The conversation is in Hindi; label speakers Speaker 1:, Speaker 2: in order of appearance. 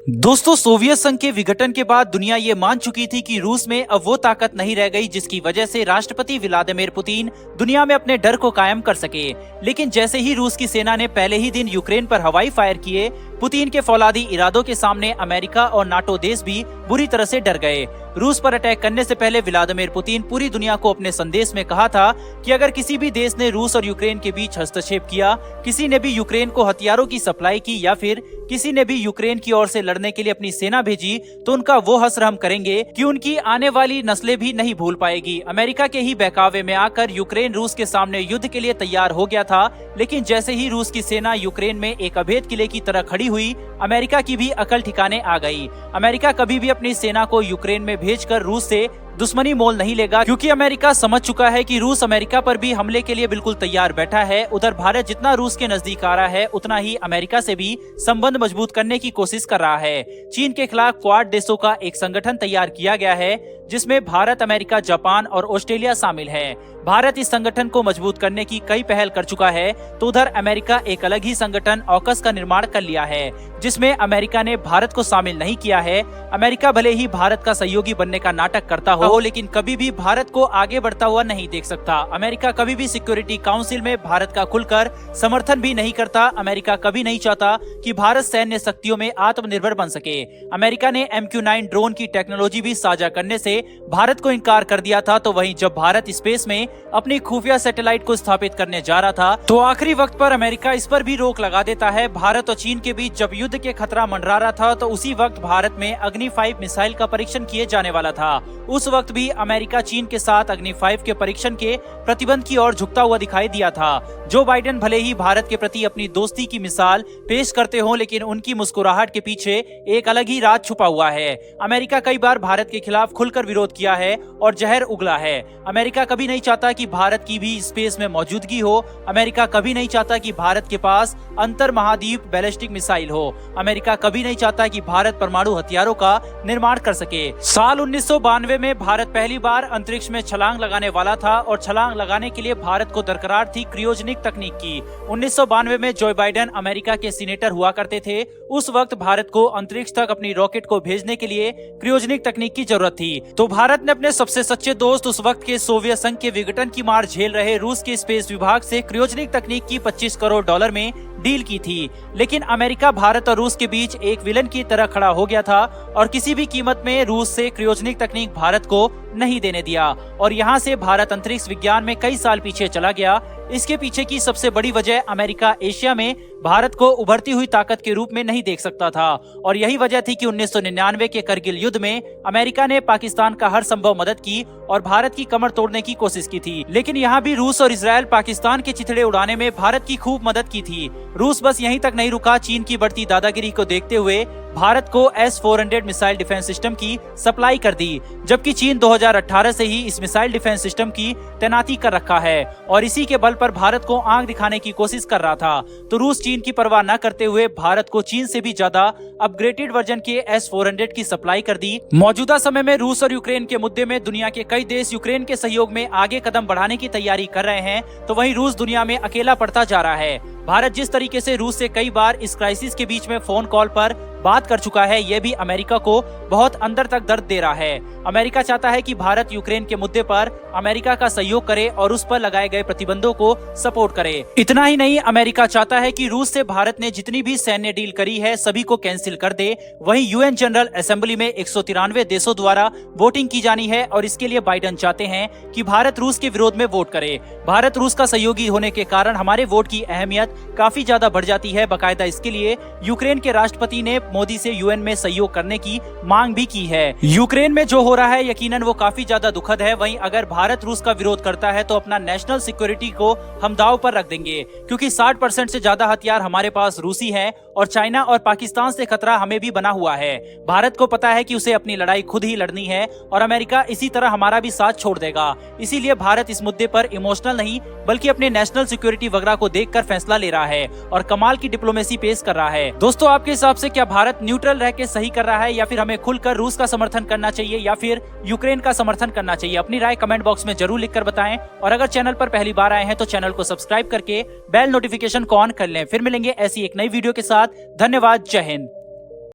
Speaker 1: दोस्तों, सोवियत संघ के विघटन के बाद दुनिया ये मान चुकी थी कि रूस में अब वो ताकत नहीं रह गई जिसकी वजह से राष्ट्रपति व्लादिमीर पुतिन दुनिया में अपने डर को कायम कर सके। लेकिन जैसे ही रूस की सेना ने पहले ही दिन यूक्रेन पर हवाई फायर किए, पुतिन के फौलादी इरादों के सामने अमेरिका और नाटो देश भी बुरी तरह से डर गए। रूस पर अटैक करने से पहले व्लादिमीर पुतिन पूरी दुनिया को अपने संदेश में कहा था कि अगर किसी भी देश ने रूस और यूक्रेन के बीच हस्तक्षेप किया, किसी ने भी यूक्रेन को हथियारों की सप्लाई की या फिर किसी ने भी यूक्रेन की ओर से लड़ने के लिए अपनी सेना भेजी, तो उनका वो हश्र हम करेंगे कि उनकी आने वाली नस्लें भी नहीं भूल पाएगी। अमेरिका के ही बहकावे में आकर यूक्रेन रूस के सामने युद्ध के लिए तैयार हो गया था, लेकिन जैसे ही रूस की सेना यूक्रेन में एक अभेद किले की तरह खड़ी हुई, अमेरिका की भी अकल ठिकाने आ गई। अमेरिका कभी भी अपनी सेना को यूक्रेन में भेजकर रूस से दुश्मनी मोल नहीं लेगा, क्योंकि अमेरिका समझ चुका है कि रूस अमेरिका पर भी हमले के लिए बिल्कुल तैयार बैठा है। उधर भारत जितना रूस के नजदीक आ रहा है, उतना ही अमेरिका से भी संबंध मजबूत करने की कोशिश कर रहा है। चीन के खिलाफ क्वाड देशों का एक संगठन तैयार किया गया है, जिसमें भारत, अमेरिका, जापान और ऑस्ट्रेलिया शामिल है। भारत इस संगठन को मजबूत करने की कई पहल कर चुका है, तो उधर अमेरिका एक अलग ही संगठन ऑकस का निर्माण कर लिया है, जिसमें अमेरिका ने भारत को शामिल नहीं किया है। अमेरिका भले ही भारत का सहयोगी बनने का नाटक करता हो, लेकिन कभी भी भारत को आगे बढ़ता हुआ नहीं देख सकता। अमेरिका कभी भी सिक्योरिटी काउंसिल में भारत का खुलकर समर्थन भी नहीं करता। अमेरिका कभी नहीं चाहता कि भारत सैन्य शक्तियों में आत्मनिर्भर बन सके। अमेरिका ने MQ-9 ड्रोन की टेक्नोलॉजी भी साझा करने से भारत को इनकार कर दिया था। तो वहीं जब भारत स्पेस में अपनी खुफिया सैटेलाइट को स्थापित करने जा रहा था, तो आखिरी वक्त पर अमेरिका इस पर भी रोक लगा देता है। भारत और चीन के बीच जब युद्ध के खतरा मंडरा रहा था, तो उसी वक्त भारत में अग्नि 5 मिसाइल का परीक्षण किए जाने वाला था। उस वक्त भी अमेरिका चीन के साथ अग्नि 5 के परीक्षण के प्रतिबंध की ओर झुकता हुआ दिखाई दिया था। जो बाइडेन भले ही भारत के प्रति अपनी दोस्ती की मिसाल पेश करते हो, लेकिन उनकी मुस्कुराहट के पीछे एक अलग ही राज छुपा हुआ है। अमेरिका कई बार भारत के खिलाफ खुलकर विरोध किया है और जहर उगला है। अमेरिका कभी नहीं चाहता कि भारत की भी स्पेस में मौजूदगी हो। अमेरिका कभी नहीं चाहता कि भारत के पास अंतर महाद्वीप बैलिस्टिक मिसाइल हो। अमेरिका कभी नहीं चाहता कि भारत परमाणु हथियारों का निर्माण कर सके। साल 1992 में भारत पहली बार अंतरिक्ष में छलांग लगाने वाला था, और छलांग लगाने के लिए भारत को दरकार थी क्रियोजेनिक तकनीक की। 1992 में जो बाइडेन अमेरिका के सीनेटर हुआ करते थे, उस वक्त भारत को अंतरिक्ष तक अपनी रॉकेट को भेजने के लिए क्रियोजेनिक तकनीक की जरूरत थी। तो भारत ने अपने सबसे सच्चे दोस्त, उस वक्त के सोवियत संघ के विघटन की मार झेल रहे रूस के स्पेस विभाग से क्रियोजेनिक तकनीक की $25 करोड़ में डील की थी। लेकिन अमेरिका भारत और रूस के बीच एक विलन की तरह खड़ा हो गया था, और किसी भी कीमत में रूस से क्रियोजेनिक तकनीक भारत को नहीं देने दिया। और यहाँ से भारत अंतरिक्ष विज्ञान में कई साल पीछे चला गया। इसके पीछे की सबसे बड़ी वजह अमेरिका एशिया में भारत को उभरती हुई ताकत के रूप में नहीं देख सकता था, और यही वजह थी कि 1999 के करगिल युद्ध में अमेरिका ने पाकिस्तान का हर संभव मदद की और भारत की कमर तोड़ने की कोशिश की थी। लेकिन यहाँ भी रूस और इजराइल पाकिस्तान के चिथड़े उड़ाने में भारत की खूब मदद की थी। रूस बस यहीं तक नहीं रुका। चीन की बढ़ती दादागिरी को देखते हुए भारत को S-400 मिसाइल डिफेंस सिस्टम की सप्लाई कर दी, जबकि चीन 2018 से ही इस मिसाइल डिफेंस सिस्टम की तैनाती कर रखा है, और इसी के बल पर भारत को आंख दिखाने की कोशिश कर रहा था। तो रूस चीन की परवाह न करते हुए भारत को चीन से भी ज्यादा अपग्रेडेड वर्जन के S-400 की सप्लाई कर दी। मौजूदा समय में रूस और यूक्रेन के मुद्दे में दुनिया के कई देश यूक्रेन के सहयोग में आगे कदम बढ़ाने की तैयारी कर रहे हैं, तो वहीं रूस दुनिया में अकेला पड़ता जा रहा है। भारत जिस तरीके से रूस से कई बार इस क्राइसिस के बीच में फोन कॉल पर बात कर चुका है, यह भी अमेरिका को बहुत अंदर तक दर्द दे रहा है। अमेरिका चाहता है कि भारत यूक्रेन के मुद्दे पर अमेरिका का सहयोग करे और उस पर लगाए गए प्रतिबंधों को सपोर्ट करे। इतना ही नहीं, अमेरिका चाहता है कि रूस से भारत ने जितनी भी सैन्य डील करी है, सभी को कैंसिल कर दे। वहीं UN जनरल असेंबली में 193 देशों द्वारा वोटिंग की जानी है, और इसके लिए बाइडेन चाहते हैं कि भारत रूस के विरोध में वोट करे। भारत रूस का सहयोगी होने के कारण हमारे वोट की अहमियत काफी ज्यादा बढ़ जाती है। बाकायदा इसके लिए यूक्रेन के राष्ट्रपति ने मोदी से UN में सहयोग करने की मांग भी की है। यूक्रेन में जो हो रहा है यकीनन वो काफी ज्यादा दुखद है। वहीं अगर भारत रूस का विरोध करता है, तो अपना नेशनल सिक्योरिटी को हम दांव पर रख देंगे, क्योंकि 60% से ज्यादा हथियार हमारे पास रूसी हैं, और चाइना और पाकिस्तान से खतरा हमें भी बना हुआ है। भारत को पता है कि उसे अपनी लड़ाई खुद ही लड़नी है, और अमेरिका इसी तरह हमारा भी साथ छोड़ देगा। इसीलिए भारत इस मुद्दे पर इमोशनल नहीं, बल्कि अपने नेशनल सिक्योरिटी वगैरह को देखकर फैसला ले रहा है, और कमाल की डिप्लोमेसी पेश कर रहा है। दोस्तों, आपके हिसाब से क्या भारत न्यूट्रल रह के सही कर रहा है, या फिर हमें खुलकर रूस का समर्थन करना चाहिए, या फिर यूक्रेन का समर्थन करना चाहिए? अपनी राय कमेंट बॉक्स में जरूर लिखकर बताएं, और अगर चैनल पर पहली बार आए हैं तो चैनल को सब्सक्राइब करके बेल नोटिफिकेशन को ऑन कर लें। फिर मिलेंगे ऐसी एक नई वीडियो के साथ। धन्यवाद। जय हिंद।